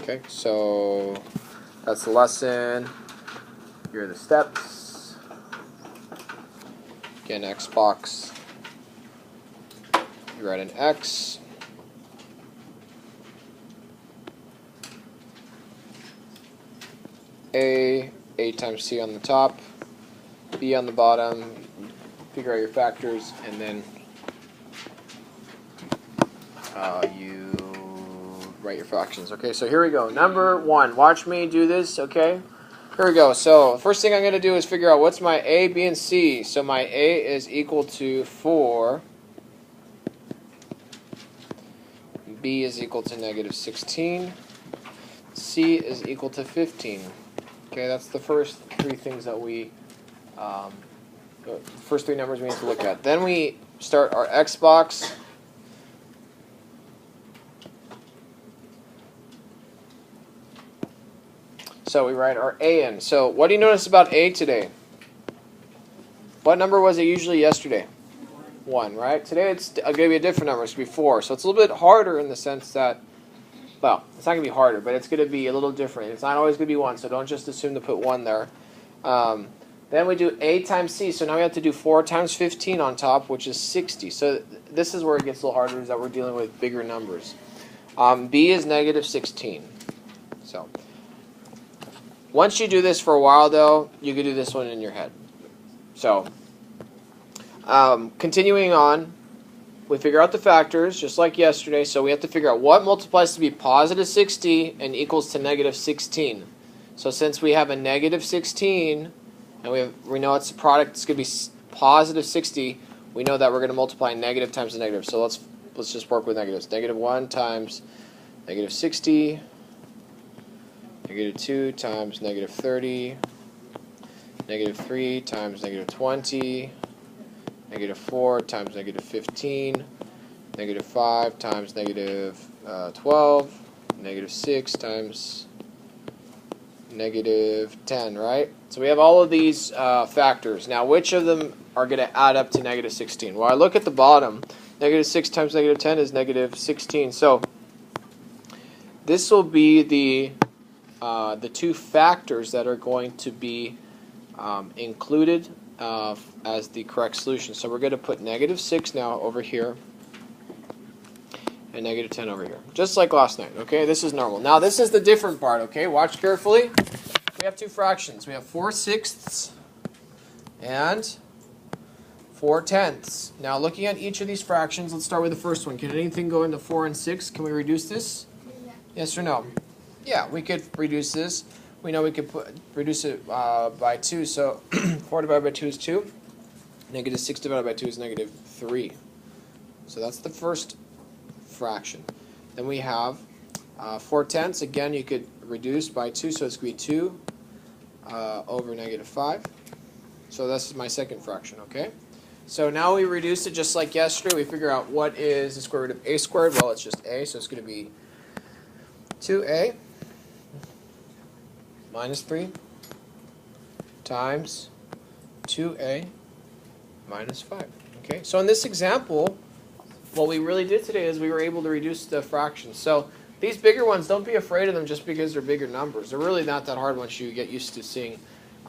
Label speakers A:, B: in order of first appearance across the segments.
A: Okay, so that's the lesson. Here are the steps. Again, X box. You write an X. A times C on the top, B on the bottom, figure out your factors, and then you write your fractions. Okay, so here we go. Number 1. Watch me do this, okay? Here we go. So first thing I'm going to do is figure out what's my A, B, and C. So my A is equal to 4. B is equal to negative 16. C is equal to 15. Okay, that's the first 3 things that we, first 3 numbers we need to look at. Then we start our X box. So we write our A in. So what do you notice about A today? What number was it usually yesterday? 1, right? Today it's going to be a different number. It's going to be 4. So it's a little bit harder in the sense that, well, it's not going to be harder, but it's going to be a little different. It's not always going to be 1, so don't just assume to put 1 there. Then we do A times C. So now we have to do 4 times 15 on top, which is 60. So this is where it gets a little harder, is that we're dealing with bigger numbers. B is negative 16. So once you do this for a while, though, you can do this one in your head. So continuing on, we figure out the factors, just like yesterday. So we have to figure out what multiplies to be positive 60 and equals to negative 16. So since we have a negative 16, and we know it's a product, it's going to be positive 60, we know that we're going to multiply negative times the negative. So let's just work with negatives. Negative 1 times negative 60. Negative 2 times negative 30. Negative 3 times negative 20. Negative 4 times negative 15, negative 5 times negative 12, negative 6 times negative 10, right? So we have all of these factors. Now, which of them are going to add up to negative 16? Well, I look at the bottom. Negative 6 times negative 10 is negative 16. So this will be the 2 factors that are going to be included as the correct solution. So we're going to put negative 6 now over here and negative 10 over here, just like last night. Okay, this is normal. Now this is the different part. Okay, watch carefully. We have 2 fractions. We have 4/6 and 4/10. Now looking at each of these fractions, let's start with the first one. Can anything go into 4 and 6? Can we reduce this? Yeah. Yes or no? Yeah, we could reduce this. We know we could reduce it by 2, so 4 divided by 2 is 2. Negative 6 divided by 2 is negative 3. So that's the first fraction. Then we have 4/10. Again, you could reduce by 2, so it's going to be 2 over negative 5. So this is my second fraction, okay? So now we reduce it just like yesterday. We figure out what is the square root of a squared. Well, it's just a, so it's going to be 2a minus 3 times 2a minus 5. Okay, so in this example, what we really did today is we were able to reduce the fractions. So these bigger ones, don't be afraid of them just because they're bigger numbers. They're really not that hard once you get used to seeing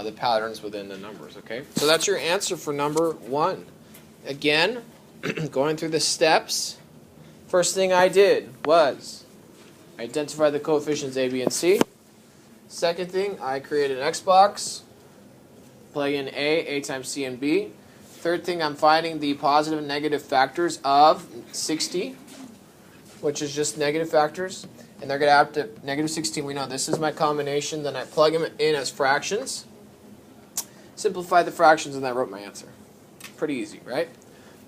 A: the patterns within the numbers. Okay, so that's your answer for number 1. Again, going through the steps, first thing I did was identify the coefficients a, b, and c. Second thing, I created an X box, plug in a times c, and b. Third thing, I'm finding the positive and negative factors of 60, which is just negative factors, and they're going to add up to negative 16. We know this is my combination. Then I plug them in as fractions, simplify the fractions, and I wrote my answer. Pretty easy, right?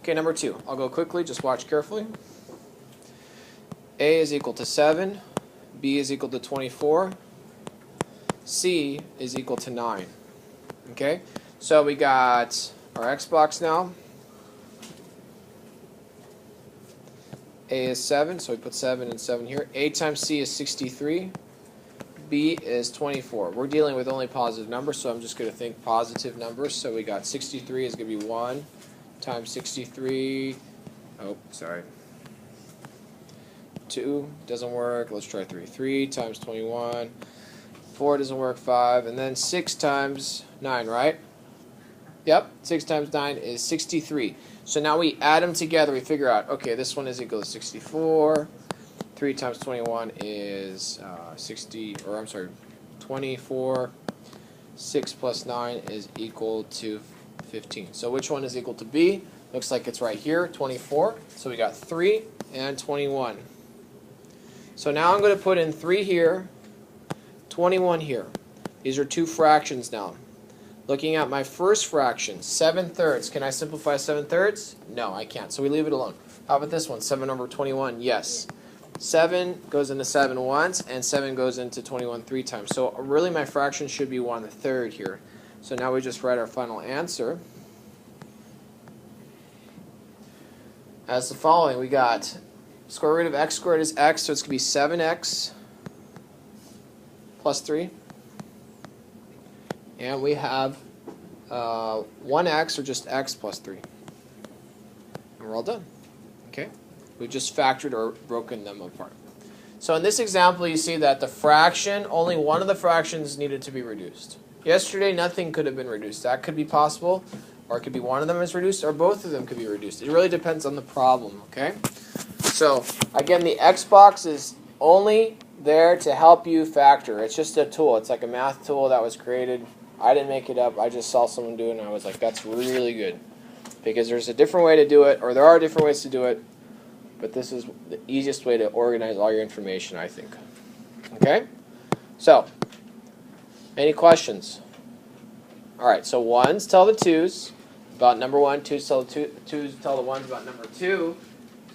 A: Okay, number 2. I'll go quickly. Just watch carefully. A is equal to 7. B is equal to 24. C is equal to 9. Okay, so we got our X box now. A is 7, so we put 7 and 7 here. A times C is 63. B is 24. We're dealing with only positive numbers, so I'm just going to think positive numbers. So we got 63 is going to be 1 times 63. Oh, sorry. 2 doesn't work. Let's try 3. 3 times 21. 4 doesn't work. 5. And then 6 times 9, right? Yep. 6 times 9 is 63. So now we add them together. We figure out, okay, this one is equal to 64. 3 times 21 is 24. 6 plus 9 is equal to 15. So which one is equal to B? Looks like it's right here, 24. So we got 3 and 21. So now I'm going to put in 3 here, 21 here. These are two fractions now. Looking at my first fraction, 7/3. Can I simplify 7/3? No, I can't. So we leave it alone. How about this one, 7 over 21? Yes. 7 goes into 7 once, and 7 goes into 21 3 times. So really my fraction should be 1/3 here. So now we just write our final answer as the following. We got square root of x squared is x, so it's going to be 7x plus 3. And we have 1x, or just x plus 3. And we're all done. Okay? We've just factored or broken them apart. So in this example, you see that the fraction, only one of the fractions needed to be reduced. Yesterday, nothing could have been reduced. That could be possible, or it could be one of them is reduced, or both of them could be reduced. It really depends on the problem, okay? So, again, the X box is only there to help you factor. It's just a tool. It's like a math tool that was created. I didn't make it up. I just saw someone do it, and I was like, that's really good. Because there's a different way to do it, or there are different ways to do it, but this is the easiest way to organize all your information, I think. Okay? So, any questions? All right, so 1s tell the 2s about number 1, 2s tell the 2s tell the 1s about number 2.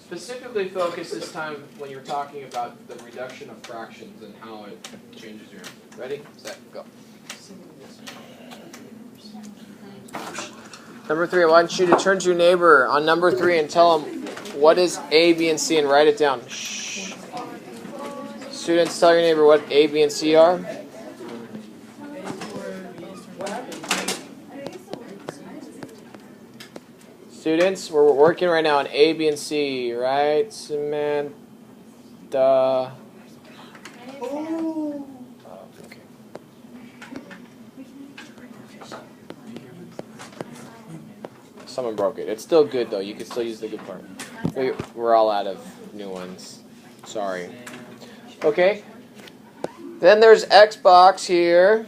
A: Specifically focus this time when you're talking about the reduction of fractions and how it changes your answer. Ready, set, go. Number 3, I want you to turn to your neighbor on number 3 and tell them what is A, B, and C, and write it down. Shh. Students, tell your neighbor what A, B, and C are. Students, we're working right now on A, B, and C, right? Samantha. Oh, okay. Someone broke it. It's still good, though. You can still use the good part. We're all out of new ones. Sorry. Okay. Then there's X box here.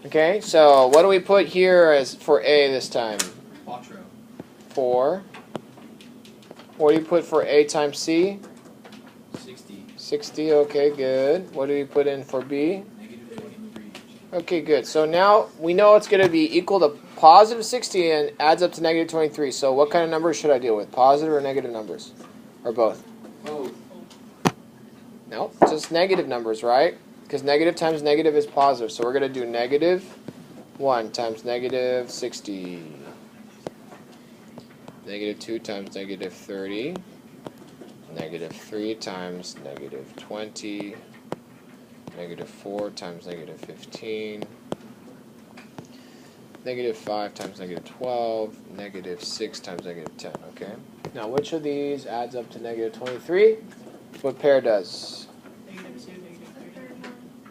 A: Okay, so what do we put here as for A this time? 4. What do you put for A times C?
B: 60.
A: 60, okay, good. What do we put in for B?
B: -23.
A: Okay, good. So now we know it's going to be equal to positive 60 and adds up to negative 23. So what kind of numbers should I deal with? Positive or negative numbers? Or both?
B: Oh.
A: No, just negative numbers, right? Because negative times negative is positive. So we're going to do negative 1 times negative 60. Negative 2 times negative 30. Negative 3 times negative 20. Negative 4 times negative 15. Negative 5 times negative 12. Negative 6 times negative 10. Okay. Now which of these adds up to negative 23? What pair does?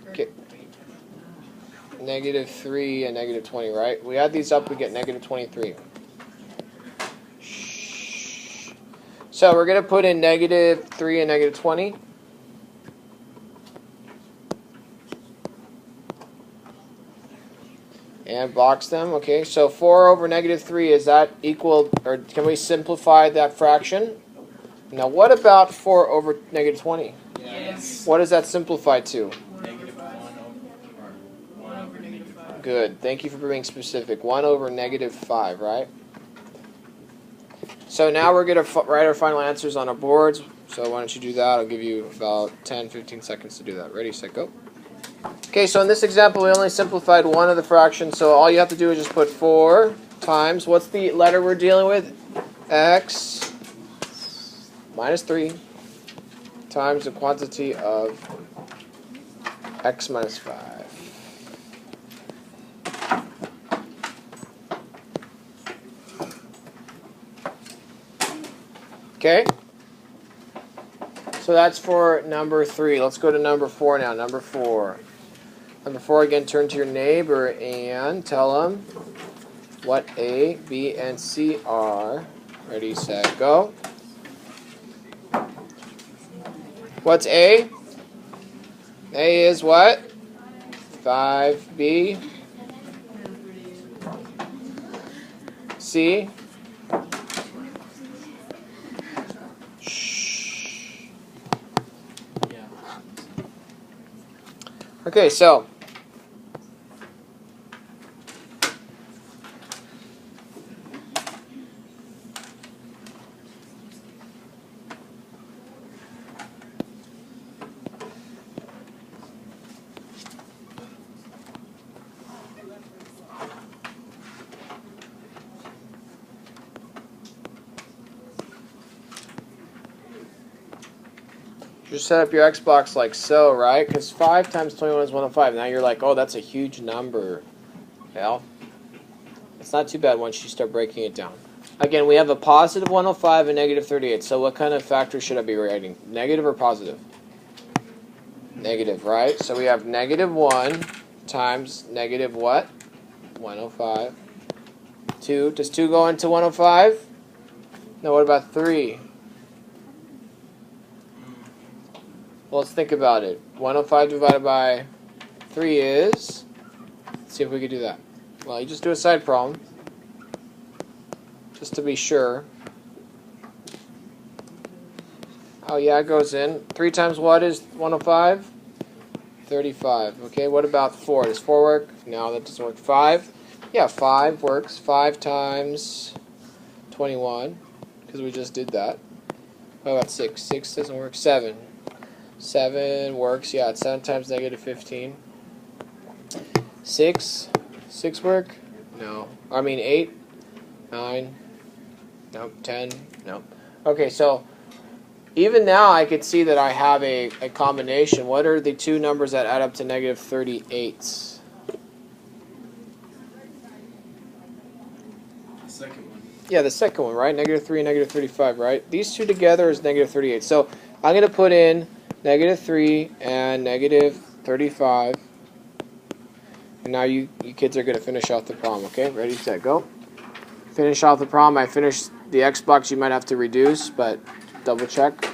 A: Okay. Negative 3 and negative 20, right? We add these up, we get negative 23. Shh. So we're going to put in negative 3 and negative 20. And box them. Okay, so 4 over negative 3, is that equal, or can we simplify that fraction? Now what about 4 over negative 20?
B: Yes.
A: What does that simplify to?
B: -1 over -5.
A: Good. Thank you for being specific. 1 over negative 5, right? So now we're going to write our final answers on our boards. So why don't you do that? I'll give you about 10-15 seconds to do that. Ready, set, go. Okay, so in this example, we only simplified one of the fractions. So all you have to do is just put 4 times, what's the letter we're dealing with? X minus 3 times the quantity of x minus 5. Okay? So that's for number 3. Let's go to number 4 now. Number 4. Number 4, again, turn to your neighbor and tell them what A, B, and C are. Ready, set, go. What's A? A is what? 5B. C? Shh.
B: Yeah.
A: Okay, so just set up your Xbox like so, right? Because 5 times 21 is 105. Now you're like, oh, that's a huge number. Well, it's not too bad once you start breaking it down. Again, we have a positive 105 and negative 38. So what kind of factor should I be writing? Negative or positive? Negative, right? So we have negative 1 times negative what? 105. 2. Does 2 go into 105? No, what about 3? Well, let's think about it. 105 divided by 3 is... Let's see if we can do that. Well, you just do a side problem. Just to be sure. Oh, yeah, it goes in. 3 times what is 105? 35. Okay, what about 4? Does 4 work? No, that doesn't work. 5? Yeah, 5 works. 5 times 21, because we just did that. What about 6? 6 doesn't work. 7. 7 works. Yeah, it's 7 times negative 15. 6? 6 work? No. I mean 8? 9? Nope. 10? Nope. Okay, so even now I could see that I have a combination. What are the two numbers that add up to negative 38?
B: The second one.
A: Yeah, the second one, right? Negative 3 and negative 35, right? These two together is negative 38. So I'm going to put in negative 3 and negative 35. And now you kids are going to finish off the problem, okay? Ready, set, go. Finish off the problem. I finished the Xbox. You might have to reduce, but double check.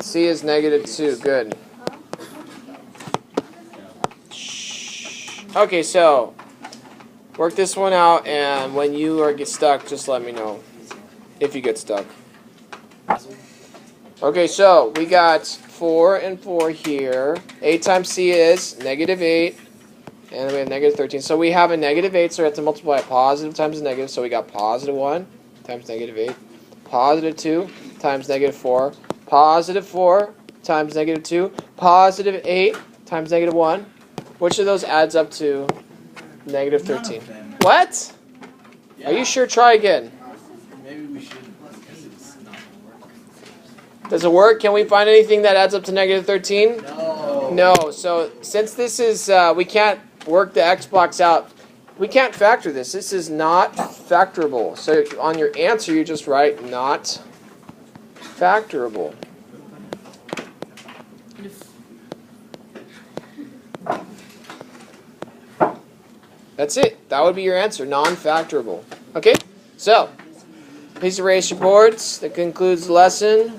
A: C is negative 2. Good. Okay, so work this one out, and when you get stuck, just let me know if you get stuck. Okay, so we got 4 and 4 here. 8 times C is negative 8, and then we have negative 13. So we have a negative 8, so we have to multiply a positive times a negative. So we got positive 1 times negative 8, positive 2 times negative 4, positive 4 times negative 2, positive 8 times negative 1. Which of those adds up to negative 13? What?
B: Yeah.
A: Are you sure? Try again.
B: Maybe we shouldn't, because it's not working.
A: Does it work? Can we find anything that adds up to negative 13?
B: No.
A: No. So since this is, we can't work the Xbox out. We can't factor this. This is not factorable. So on your answer, you just write not factorable. That's it. That would be your answer, non-factorable. Okay? So, please erase your boards. That concludes the lesson.